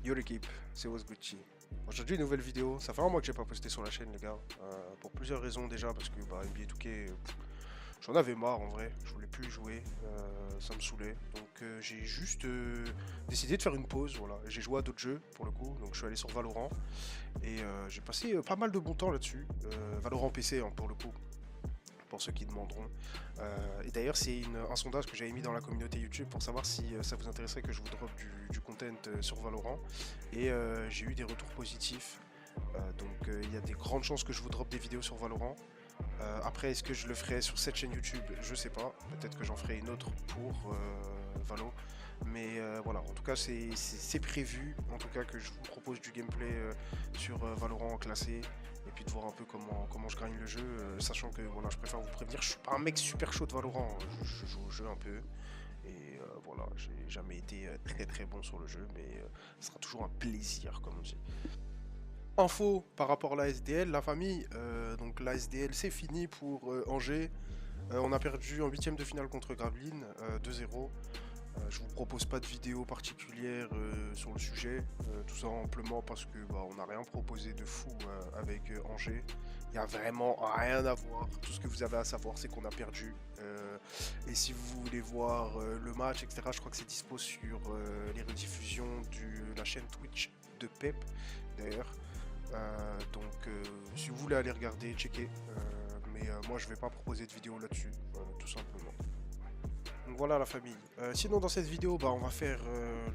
Yo l'équipe, c'est Gucci. Aujourd'hui une nouvelle vidéo, ça fait un mois que j'ai pas posté sur la chaîne les gars, pour plusieurs raisons déjà parce que NBA 2K, j'en avais marre en vrai, je voulais plus y jouer, ça me saoulait. Donc j'ai juste décidé de faire une pause, voilà. J'ai joué à d'autres jeux pour le coup, donc je suis allé sur Valorant et j'ai passé pas mal de bon temps là-dessus. Valorant PC hein, pour le coup, pour ceux qui demanderont. Et d'ailleurs, c'est un sondage que j'avais mis dans la communauté YouTube pour savoir si ça vous intéresserait que je vous drop du content sur Valorant. Et j'ai eu des retours positifs. Donc il y a des grandes chances que je vous drop des vidéos sur Valorant. Après, est-ce que je le ferai sur cette chaîne YouTube? Je sais pas. Peut-être que j'en ferai une autre pour Valo. Mais voilà, en tout cas, c'est prévu. En tout cas, que je vous propose du gameplay sur Valorant classé. Et puis de voir un peu comment je gagne le jeu. Sachant que voilà, je préfère vous prévenir, je suis pas un mec super chaud de Valorant. Je joue au jeu un peu. Et voilà, j'ai jamais été très très bon sur le jeu. Mais ce sera toujours un plaisir, comme on dit. Info par rapport à la SDL, la famille. Donc la SDL, c'est fini pour Angers. On a perdu en huitième de finale contre Gravelines, 2-0. Je vous propose pas de vidéo particulière sur le sujet, tout simplement parce que on n'a rien proposé de fou avec Angers. Il n'y a vraiment rien à voir. Tout ce que vous avez à savoir, c'est qu'on a perdu. Et si vous voulez voir le match, etc., je crois que c'est dispo sur les rediffusions de la chaîne Twitch de Pep, d'ailleurs. Donc, si vous voulez aller regarder, checker. Mais moi, je vais pas proposer de vidéo là-dessus, tout simplement. Donc voilà la famille. Sinon dans cette vidéo, on va faire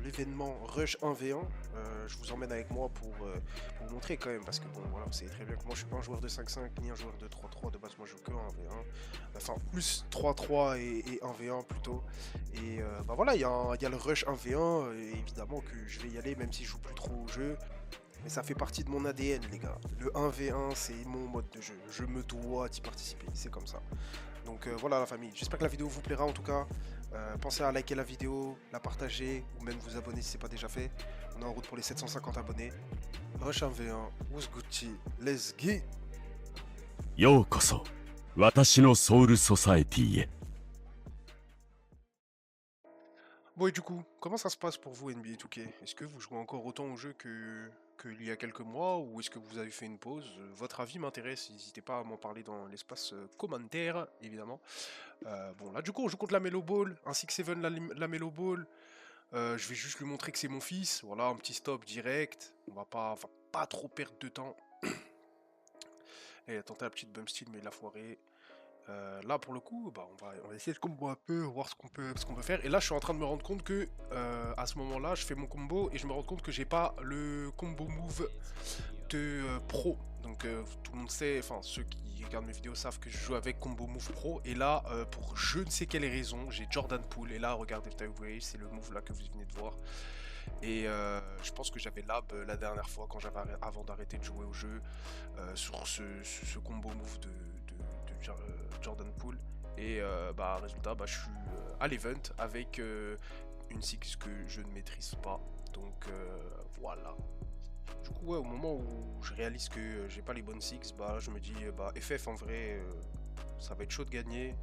l'événement Rush 1v1. Je vous emmène avec moi pour vous montrer quand même, parce que bon voilà, vous savez très bien que moi je suis pas un joueur de 5-5 ni un joueur de 3-3, de base moi je joue que 1v1. Enfin plus 3-3 et 1v1 plutôt. Et voilà, il y a le Rush 1v1, et évidemment que je vais y aller même si je joue plus trop au jeu. Mais ça fait partie de mon ADN les gars. Le 1v1 c'est mon mode de jeu. Je me dois d'y participer, c'est comme ça. Donc voilà la famille, j'espère que la vidéo vous plaira en tout cas. Pensez à liker la vidéo, la partager ou même vous abonner si ce n'est pas déjà fait. On est en route pour les 750 abonnés. Rush 1v1, who's Gucci, let's get. ようこそ私のソウルソサエティへ Bon et du coup, comment ça se passe pour vous NBA 2K? Est-ce que vous jouez encore autant au jeu qu'il y a quelques mois ou est-ce que vous avez fait une pause? Votre avis m'intéresse, n'hésitez pas à m'en parler dans l'espace commentaire, évidemment. Bon là du coup on joue contre la Melo Ball, un 6-7 la Melo Ball. Je vais juste lui montrer que c'est mon fils. Voilà, un petit stop direct. On va pas trop perdre de temps. Et tenter la petite bump steal, mais il a foiré. Là, pour le coup, on va essayer de combo un peu, voir ce qu'on peut faire. Et là, je suis en train de me rendre compte que à ce moment-là, je fais mon combo et je me rends compte que j'ai pas le combo move de pro. Donc tout le monde sait, enfin ceux qui regardent mes vidéos savent que je joue avec Combo Move Pro. Et là, pour je ne sais quelle raison, j'ai Jordan Poole. Et là, regardez, vous voyez, c'est le move là que vous venez de voir. Et je pense que j'avais lab la dernière fois quand avant d'arrêter de jouer au jeu sur ce combo move de Jordan Poole. Et résultat, je suis à l'event avec une six que je ne maîtrise pas. Donc voilà. Du coup, ouais, au moment où je réalise que j'ai pas les bonnes six, je me dis, FF en vrai, ça va être chaud de gagner.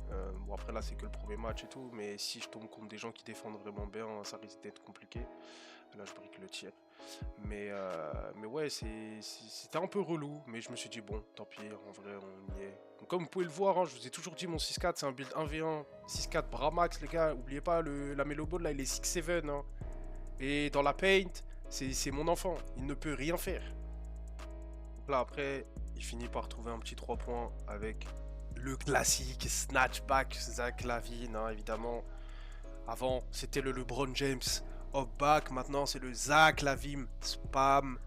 Bon, après là, c'est que le premier match et tout, mais si je tombe contre des gens qui défendent vraiment bien, ça risque d'être compliqué. Là, je brique le tir. Mais ouais, c'était un peu relou, mais je me suis dit, bon, tant pis, en vrai, on y est. Donc, comme vous pouvez le voir, hein, je vous ai toujours dit, mon 6-4, c'est un build 1v1. 6-4 bras max, les gars. Oubliez pas, la Melo Ball, là, il est 6-7. Hein. Et dans la paint, c'est mon enfant. Il ne peut rien faire. Donc là, après, il finit par trouver un petit 3 points avec le classique snatchback Zach Lavine, hein, évidemment. Avant, c'était le LeBron James hop back. Maintenant, c'est le Zach Lavine spam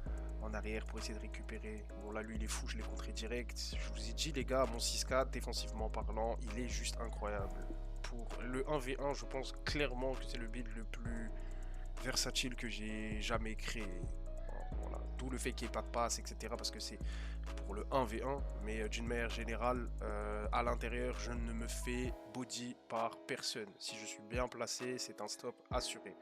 en arrière pour essayer de récupérer. Bon, là, lui, il est fou. Je l'ai contré direct. Je vous ai dit, les gars, mon 6-4, défensivement parlant, il est juste incroyable. Pour le 1v1, je pense clairement que c'est le build le plus versatile que j'ai jamais créé. Voilà. D'où le fait qu'il n'y ait pas de passe, etc. Parce que c'est pour le 1v1. Mais d'une manière générale, à l'intérieur, je ne me fais body par personne. Si je suis bien placé, c'est un stop assuré.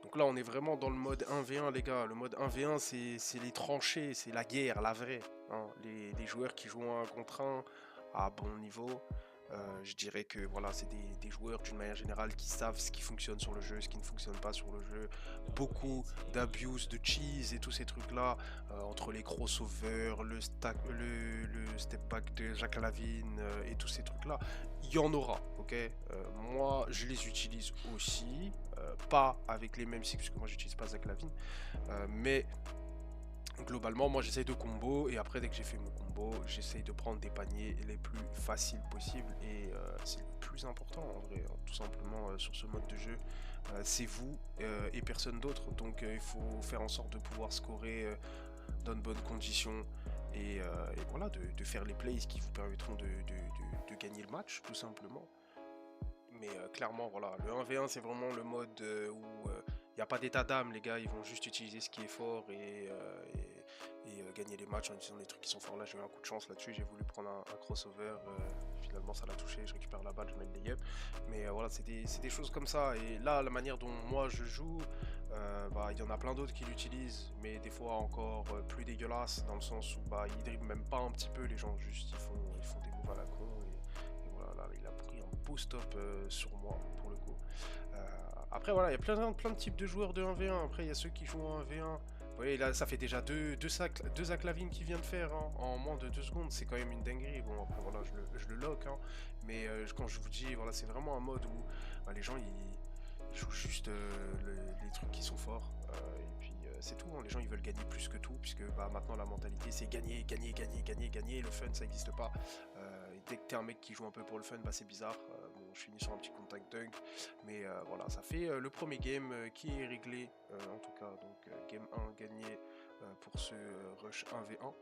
Donc là, on est vraiment dans le mode 1v1, les gars. Le mode 1v1, c'est les tranchées, c'est la guerre, la vraie. Hein. Les joueurs qui jouent un contre un à bon niveau. Je dirais que voilà, c'est des joueurs d'une manière générale qui savent ce qui fonctionne sur le jeu, ce qui ne fonctionne pas sur le jeu. Beaucoup d'abuse, de cheese et tous ces trucs-là, entre les crossovers, le step back de Jacques Lavine et tous ces trucs-là. Il y en aura, ok. Moi, je les utilise aussi, pas avec les mêmes cycles, puisque moi, j'utilise pas Zach Lavine, mais globalement, moi j'essaye de combo et après dès que j'ai fait mon combo, j'essaye de prendre des paniers les plus faciles possibles et c'est le plus important en vrai, hein, tout simplement sur ce mode de jeu. C'est vous et personne d'autre, donc il faut faire en sorte de pouvoir scorer dans de bonnes conditions et voilà, de faire les plays qui vous permettront de gagner le match tout simplement. Mais clairement, voilà, le 1v1 c'est vraiment le mode où il n'y a pas d'état d'âme, les gars, ils vont juste utiliser ce qui est fort et gagner les matchs en utilisant des trucs qui sont forts. Là, j'ai eu un coup de chance là-dessus, j'ai voulu prendre un crossover, finalement ça l'a touché, je récupère la balle, je mets le layup. Mais voilà, c'est des choses comme ça. Et là, la manière dont moi je joue, bah, il y en a plein d'autres qui l'utilisent, mais des fois encore plus dégueulasse, dans le sens où bah, ils dribblent même pas un petit peu, les gens juste ils font des moves à la con. Et voilà, là, il a pris un beau stop sur moi pour le coup. Après voilà, il y a plein de types de joueurs de 1v1. Après il y a ceux qui jouent en 1v1. Vous voyez là, ça fait déjà deux Zach Lavine qui vient de faire hein, en moins de 2 secondes. C'est quand même une dinguerie. Bon après voilà, je le lock. Hein, mais quand je vous dis, voilà, c'est vraiment un mode où bah, les gens ils jouent juste les trucs qui sont forts. Et puis c'est tout. Hein, les gens ils veulent gagner plus que tout. Puisque bah, maintenant la mentalité c'est gagner, gagner, gagner, gagner, gagner. Le fun ça n'existe pas. Et dès que t'es un mec qui joue un peu pour le fun, bah c'est bizarre. Bon, je finis sur un petit contact dunk. Mais voilà, ça fait le premier game qui est réglé. En tout cas, donc game 1 gagné pour ce rush 1v1.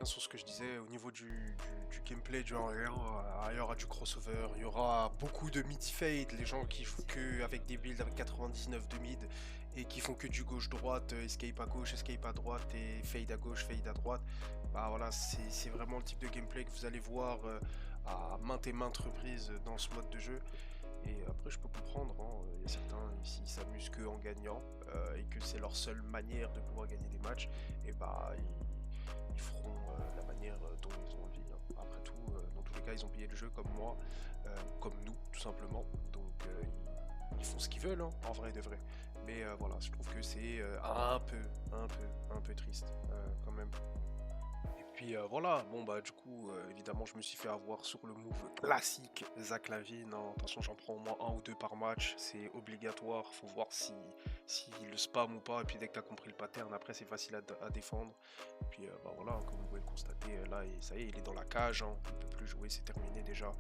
Sur ce que je disais au niveau du gameplay du 1v1, il y aura du crossover, il y aura beaucoup de mid-fade, les gens qui jouent que avec des builds avec 99 de mid et qui font que du gauche-droite, escape à gauche, escape à droite et fade à gauche, fade à droite. Bah voilà, c'est vraiment le type de gameplay que vous allez voir à maintes et maintes reprises dans ce mode de jeu. Et après, je peux comprendre, hein, il y a certains ici qui s'amusent que en gagnant et que c'est leur seule manière de pouvoir gagner des matchs. Et bah, ils feront la manière dont ils ont envie. Hein. Après tout, dans tous les cas, ils ont payé le jeu comme moi, comme nous, tout simplement. Donc, ils font ce qu'ils veulent, hein, en vrai de vrai. Mais voilà, je trouve que c'est un peu triste quand même. Puis voilà, bon bah du coup évidemment je me suis fait avoir sur le move classique Zach Lavine, hein. Attention j'en prends au moins un ou deux par match, c'est obligatoire, faut voir si le spam ou pas, et puis dès que tu as compris le pattern après c'est facile à défendre. Et puis bah voilà, comme vous pouvez le constater là et ça y est il est dans la cage, hein. Il peut plus jouer, c'est terminé déjà.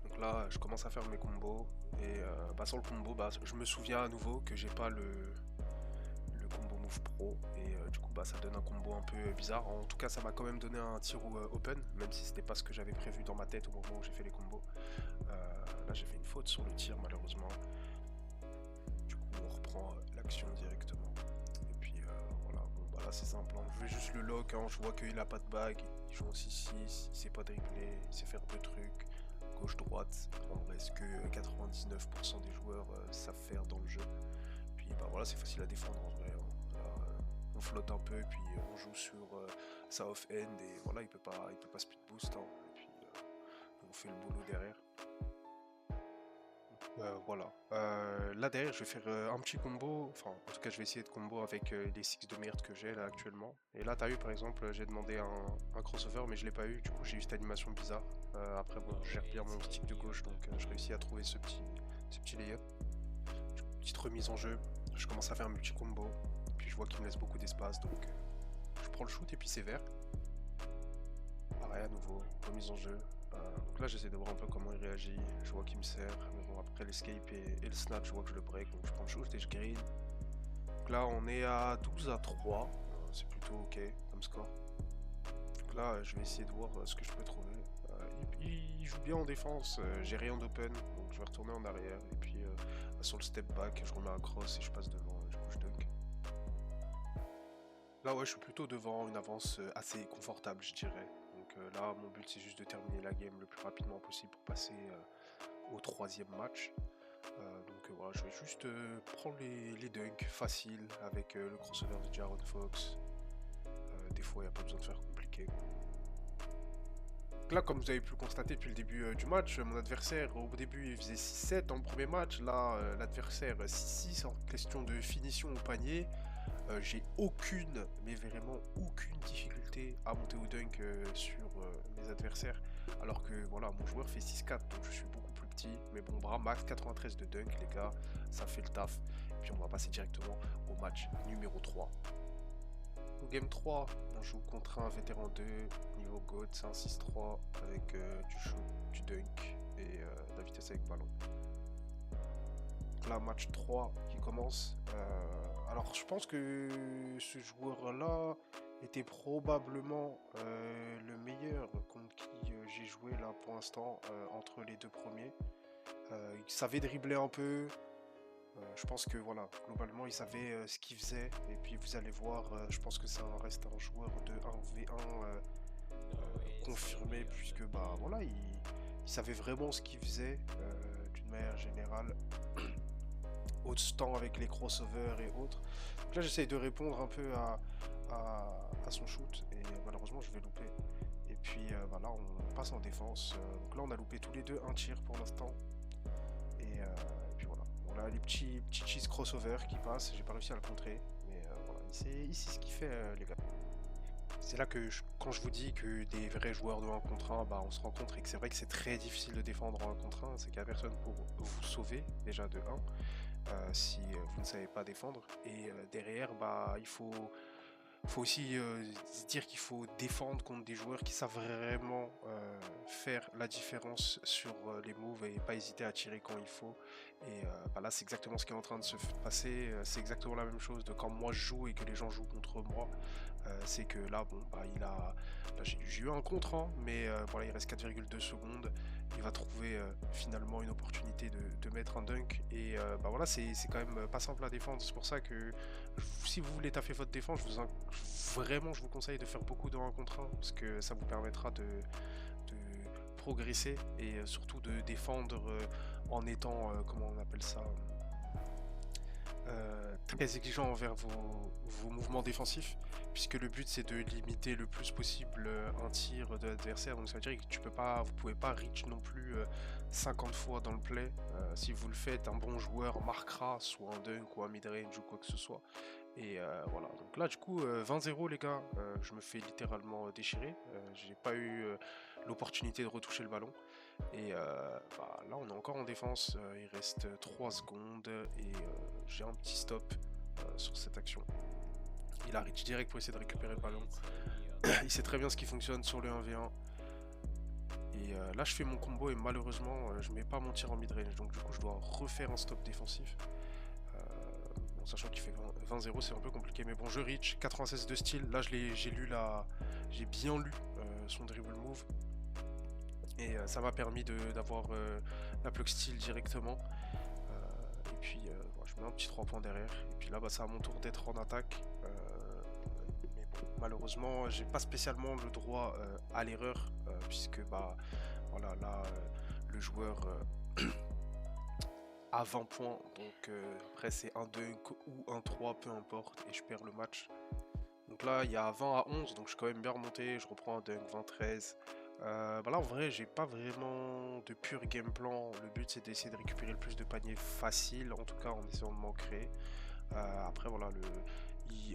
Donc là je commence à faire mes combos et bah sans le combo bah, je me souviens à nouveau que j'ai pas le combo move pro et du coup bah ça donne un combo un peu bizarre. En tout cas ça m'a quand même donné un tir open, même si c'était pas ce que j'avais prévu dans ma tête au moment où j'ai fait les combos. Là j'ai fait une faute sur le tir malheureusement. Du coup on reprend l'action directement. Et puis voilà, bon bah là c'est simple, hein. Je vais juste le lock, hein. Je vois qu'il a pas de bague, il joue en 6-6, il sait pas dribbler, il sait faire deux trucs. Gauche-droite, en vrai ce que 99% des joueurs savent faire dans le jeu. Puis bah voilà, c'est facile à défendre en vrai. Hein. Là, on flotte un peu et puis on joue sur sa off-end et voilà, il peut pas speed boost. Hein. Et puis on fait le boulot derrière. Voilà. Là derrière, je vais faire un petit combo. Enfin, en tout cas, je vais essayer de combo avec les 6 de merde que j'ai là actuellement. Et là, t'as eu par exemple, j'ai demandé un crossover, mais je l'ai pas eu. Du coup, j'ai eu cette animation bizarre. Après, bon, je gère bien mon stick de gauche, donc je réussis à trouver ce petit layup. Petite remise en jeu. Je commence à faire un petit combo. Puis je vois qu'il me laisse beaucoup d'espace, donc je prends le shoot et puis c'est vert. Pareil à nouveau, remise en jeu. Donc là j'essaie de voir un peu comment il réagit. Je vois qu'il me sert. Mais bon après l'escape et le snap, je vois que je le break. Donc je prends le shoot et je green. Donc là on est à 12-3. C'est plutôt ok comme score. Donc là je vais essayer de voir ce que je peux trouver. Il joue bien en défense, j'ai rien d'open, donc je vais retourner en arrière. Et puis sur le step back, je remets un cross et je passe devant, du coup je dunk. Là ouais, je suis plutôt devant, une avance assez confortable je dirais. Donc là mon but c'est juste de terminer la game le plus rapidement possible pour passer au troisième match. Donc voilà, je vais juste prendre les dunks faciles avec le crossover de Jaron Fox. Des fois il n'y a pas besoin de faire compliqué. Là, comme vous avez pu le constater depuis le début du match, mon adversaire, au début, il faisait 6-7 dans le premier match. Là, l'adversaire 6-6 en question de finition au panier. J'ai aucune, mais vraiment aucune difficulté à monter au dunk sur mes adversaires. Alors que voilà, mon joueur fait 6-4, donc je suis beaucoup plus petit. Mais bon, bras max 93 de dunk, les gars, ça fait le taf. Et puis on va passer directement au match numéro 3. Au game 3, on joue contre un vétéran 2, niveau GOAT, c'est un 6-3 avec du shoot, du dunk et de la vitesse avec ballon. Là, match 3 qui commence. Alors, je pense que ce joueur-là était probablement le meilleur contre qui j'ai joué là pour l'instant entre les deux premiers. Il savait dribbler un peu. Je pense que voilà, globalement, il savait ce qu'il faisait. Et puis, vous allez voir, je pense que ça reste un joueur de 1v1 confirmé, puisque bah voilà, il savait vraiment ce qu'il faisait d'une manière générale. Autant avec les crossovers et autres. Donc là, j'essaye de répondre un peu à son shoot et malheureusement, je vais louper. Et puis voilà, on passe en défense. Donc là, on a loupé tous les deux un tir pour l'instant. Et puis voilà, on a les petits cheese crossover qui passent. J'ai pas réussi à le contrer, mais voilà, il sait ce qu'il fait, les gars. C'est là que quand je vous dis que des vrais joueurs de 1 contre 1, bah, on se rencontre et que c'est vrai que c'est très difficile de défendre en 1 contre 1, c'est qu'il n'y a personne pour vous sauver déjà de 1. Si vous ne savez pas défendre. Et derrière, bah, il faut aussi se dire qu'il faut défendre contre des joueurs qui savent vraiment faire la différence sur les moves et pas hésiter à tirer quand il faut. Et bah là, c'est exactement ce qui est en train de se passer. C'est exactement la même chose de quand moi je joue et que les gens jouent contre moi. C'est que là, bon, bah, là, j'ai eu un contre 1, mais voilà, il reste 4,2 secondes. Il va trouver finalement une opportunité de mettre un dunk. Et bah voilà, c'est quand même pas simple à défendre. C'est pour ça que si vous voulez taffer votre défense, vraiment, je vous conseille de faire beaucoup de 1 contre 1 parce que ça vous permettra de progresser et surtout de défendre en étant, comment on appelle ça, très exigeant envers vos mouvements défensifs, puisque le but c'est de limiter le plus possible un tir de l'adversaire. Donc ça veut dire que vous pouvez pas reach non plus 50 fois dans le play. Si vous le faites, un bon joueur marquera soit un dunk ou un mid-range ou quoi que ce soit. Et voilà, donc là du coup 20-0 les gars, je me fais littéralement déchirer. J'ai pas eu l'opportunité de retoucher le ballon. Et bah, là on est encore en défense, il reste 3 secondes et j'ai un petit stop sur cette action. Il a reach direct pour essayer de récupérer le ballon. Il sait très bien ce qui fonctionne sur le 1v1. Et là je fais mon combo et malheureusement je mets pas mon tir en mid-range, donc du coup je dois refaire un stop défensif. Bon, sachant qu'il fait 20-0 c'est un peu compliqué, mais bon, je reach 96 de style. Là j'ai bien lu son dribble move. Et ça m'a permis d'avoir la plug style directement. Et puis bon, je mets un petit 3 points derrière. Et puis là bah, c'est à mon tour d'être en attaque. Mais bon, malheureusement j'ai pas spécialement le droit à l'erreur. Puisque bah voilà, là le joueur a 20 points. Donc après c'est un dunk ou un 3, peu importe. Et je perds le match. Donc là il y a 20 à 11. Donc je suis quand même bien remonté. Je reprends un dunk 20-13. Bah là en vrai j'ai pas vraiment de pur game plan. Le but c'est d'essayer de récupérer le plus de paniers faciles, en tout cas en essayant de m'en créer. Après voilà,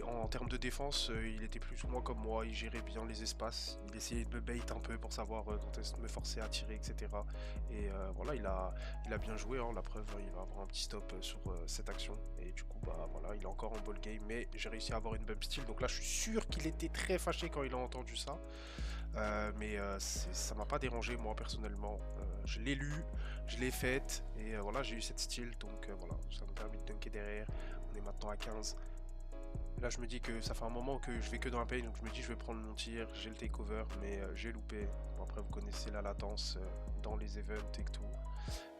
en termes de défense il était plus ou moins comme moi, il gérait bien les espaces, il essayait de me bait un peu pour savoir quand est-ce de me forcer à tirer, etc. Et voilà, il a bien joué, hein. La preuve il va avoir un petit stop sur cette action. Et du coup bah voilà, il est encore en ball game, mais j'ai réussi à avoir une bump steal. Donc là je suis sûr qu'il était très fâché quand il a entendu ça. Mais ça m'a pas dérangé moi personnellement. Je l'ai lu, je l'ai faite et voilà, j'ai eu cette style. Donc voilà, ça m'a permis de dunker derrière. On est maintenant à 15. Et là je me dis que ça fait un moment que je vais que dans la paye, donc je me dis je vais prendre mon tir, j'ai le takeover, mais j'ai loupé. Bon, après vous connaissez la latence dans les events et tout.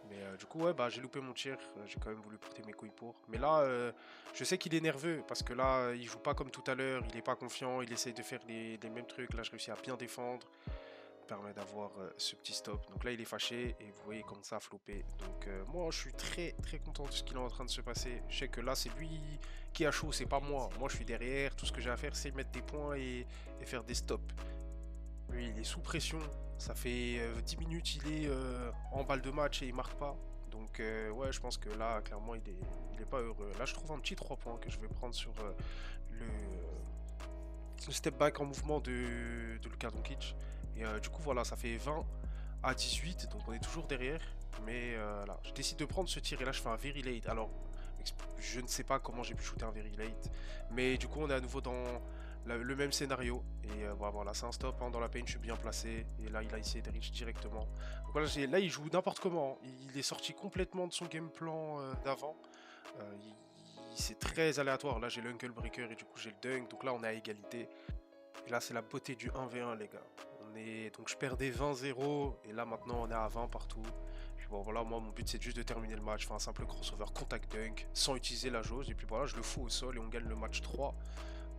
Mais du coup ouais bah j'ai loupé mon tir, j'ai quand même voulu porter mes couilles pour. Mais là je sais qu'il est nerveux parce que là il joue pas comme tout à l'heure, il est pas confiant, il essaye de faire les mêmes trucs. Là je réussis à bien défendre, permet d'avoir ce petit stop. Donc là il est fâché et vous voyez comme ça a floppé. Donc moi je suis très content de ce qu'il est en train de se passer. Je sais que là c'est lui qui a chaud, c'est pas moi. Moi je suis derrière, tout ce que j'ai à faire c'est mettre des points et faire des stops. Lui il est sous pression. Ça fait 10 minutes, il est en balle de match et il marque pas. Donc ouais, je pense que là, clairement, il est pas heureux. Là, je trouve un petit 3 points que je vais prendre sur le step back en mouvement de Luka Doncic. Et du coup, voilà, ça fait 20 à 18, donc on est toujours derrière. Mais là, je décide de prendre ce tir et là, je fais un very late. Alors, je ne sais pas comment j'ai pu shooter un very late. Mais du coup, on est à nouveau dans le même scénario. Et voilà, c'est un stop hein, dans la paint, je suis bien placé. Et là, il a essayé de reach directement. Donc voilà, là, il joue n'importe comment. Il est sorti complètement de son game plan d'avant. C'est très aléatoire. Là, j'ai l'Uncle Breaker et du coup, j'ai le Dunk. Donc là, on est à égalité. Et là, c'est la beauté du 1v1, les gars. Donc, je perdais 20-0. Et là, maintenant, on est à 20 partout. Puis bon, voilà, moi, mon but, c'est juste de terminer le match. Faire un simple crossover contact dunk sans utiliser la jauge. Et puis voilà, je le fous au sol et on gagne le match 3.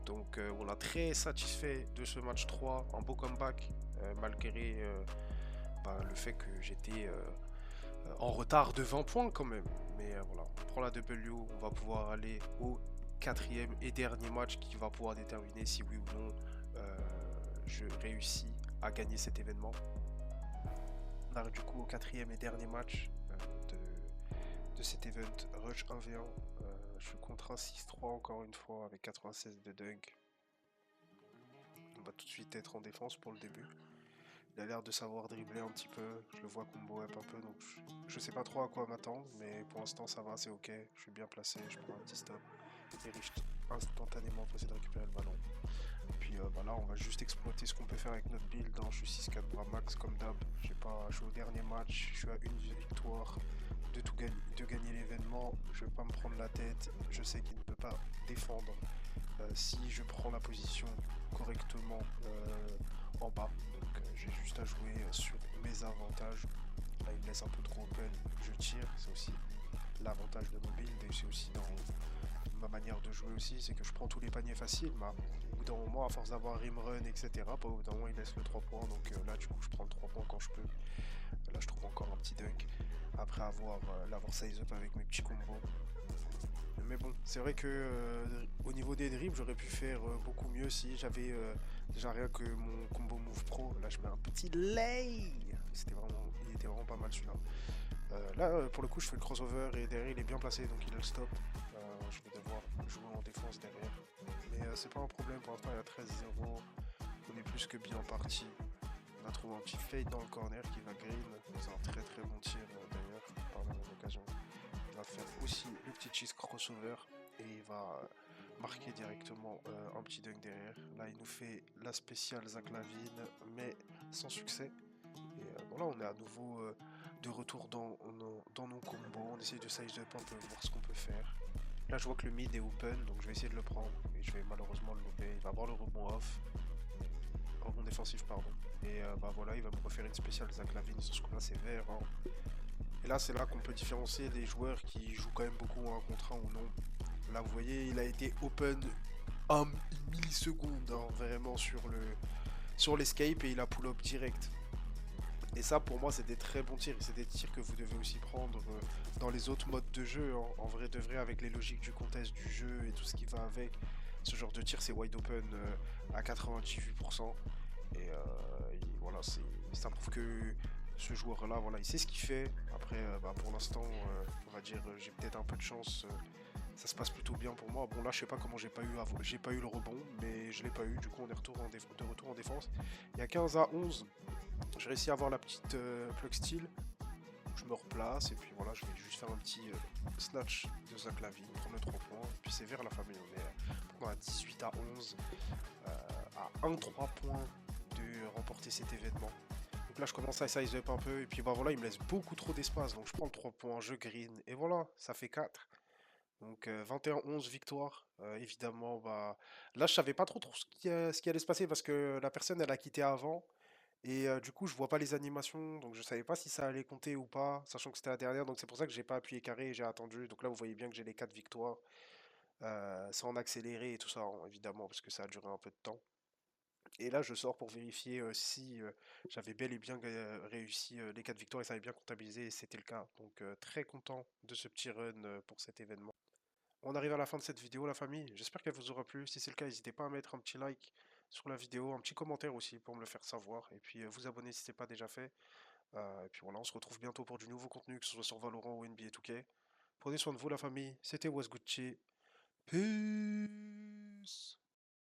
Donc, on a très satisfait de ce match 3. Un beau comeback. Malgré le fait que j'étais en retard de 20 points quand même. Mais voilà, on prend la W, on va pouvoir aller au quatrième et dernier match qui va pouvoir déterminer si oui ou non je réussis à gagner cet événement. On arrive du coup au quatrième et dernier match de cet event Rush 1v1. Je suis contre un 6-3 encore une fois avec 96 de dunk. On va tout de suite être en défense pour le début. Il a l'air de savoir dribbler un petit peu. Je le vois combo up un peu, donc je sais pas trop à quoi m'attendre, mais pour l'instant ça va, c'est ok. Je suis bien placé, je prends un petit stop. Et Rich instantanément pour essayer de récupérer le ballon. Et puis voilà, on va juste exploiter ce qu'on peut faire avec notre build. Hein. Je suis 6-4 bras max comme d'hab. Je suis au dernier match, je suis à une victoire de gagner l'événement. Je vais pas me prendre la tête. Je sais qu'il ne peut pas défendre si je prends la position correctement en bas. Donc j'ai juste à jouer sur mes avantages. Là il me laisse un peu trop open, je tire, c'est aussi l'avantage de mon build et c'est aussi dans ma manière de jouer aussi, c'est que je prends tous les paniers faciles, mais au bout d'un moment, à force d'avoir rimrun, etc., au bout d'un moment il laisse le 3 points, donc là du coup je prends le 3 points quand je peux. Là je trouve encore un petit dunk après l'avoir size up avec mes petits combos. Mais bon, c'est vrai que au niveau des dribbles, j'aurais pu faire beaucoup mieux si j'avais déjà rien que mon combo move pro. Là, je mets un petit lay. Il était vraiment pas mal celui-là. Là, pour le coup, je fais le crossover et derrière, il est bien placé, donc il a le stop. Je vais devoir jouer en défense derrière. Mais c'est pas un problème, pour l'instant, il y a 13-0. On est plus que bien parti. On a trouvé un petit fade dans le corner qui va green. C'est un très très bon tir d'ailleurs, par la même occasion. Il va faire aussi le petit cheese crossover et il va marquer directement un petit dunk derrière. Là, il nous fait la spéciale Zach Lavine, mais sans succès. Et voilà, on est à nouveau de retour dans nos combos. On essaye de size up un peu, voir ce qu'on peut faire. Là, je vois que le mid est open, donc je vais essayer de le prendre. Et je vais malheureusement le louper. Il va avoir le rebond off. Rebond défensif, pardon. Et voilà, il va me refaire une spéciale Zach Lavine. Sur ce coup-là, c'est vert. Hein. Et là, c'est là qu'on peut différencier des joueurs qui jouent quand même beaucoup en 1 contre 1 ou non. Là, vous voyez, il a été open une milliseconde, hein, vraiment sur l'escape et il a pull-up direct. Et ça, pour moi, c'est des très bons tirs. C'est des tirs que vous devez aussi prendre dans les autres modes de jeu. Hein. En vrai de vrai, avec les logiques du contest du jeu et tout ce qui va avec. Ce genre de tir, c'est wide open à 98%. Et voilà, ça prouve que ce joueur-là, voilà, il sait ce qu'il fait. Après, pour l'instant, on va dire, j'ai peut-être un peu de chance. Ça se passe plutôt bien pour moi. Bon, là, je sais pas comment j'ai pas eu le rebond, mais je l'ai pas eu. Du coup, on est de retour en défense. Il y a 15-11. J'ai réussi à avoir la petite plug steel. Je me replace et puis voilà, je vais juste faire un petit snatch de Zach Lavine, prendre le 3 points. Et puis c'est vers la famille. On est à 18-11, à 1-3 points de remporter cet événement. Donc là, je commence à size up un peu. Et puis voilà, il me laisse beaucoup trop d'espace. Donc je prends le 3 points, je green. Et voilà, ça fait 4. Donc 21-11 victoire. Évidemment, là je savais pas trop ce qui allait se passer parce que la personne elle a quitté avant et du coup je vois pas les animations donc je savais pas si ça allait compter ou pas, sachant que c'était la dernière donc c'est pour ça que j'ai pas appuyé carré et j'ai attendu. Donc là vous voyez bien que j'ai les 4 victoires sans accélérer et tout ça hein, évidemment parce que ça a duré un peu de temps. Et là je sors pour vérifier si j'avais bel et bien réussi les 4 victoires et ça avait bien comptabilisé et c'était le cas. Donc très content de ce petit run pour cet événement. On arrive à la fin de cette vidéo, la famille. J'espère qu'elle vous aura plu. Si c'est le cas, n'hésitez pas à mettre un petit like sur la vidéo, un petit commentaire aussi pour me le faire savoir. Et puis vous abonner si ce n'est pas déjà fait. Et puis voilà, on se retrouve bientôt pour du nouveau contenu, que ce soit sur Valorant ou NBA 2K. Prenez soin de vous, la famille. C'était Was Gucci. Peace.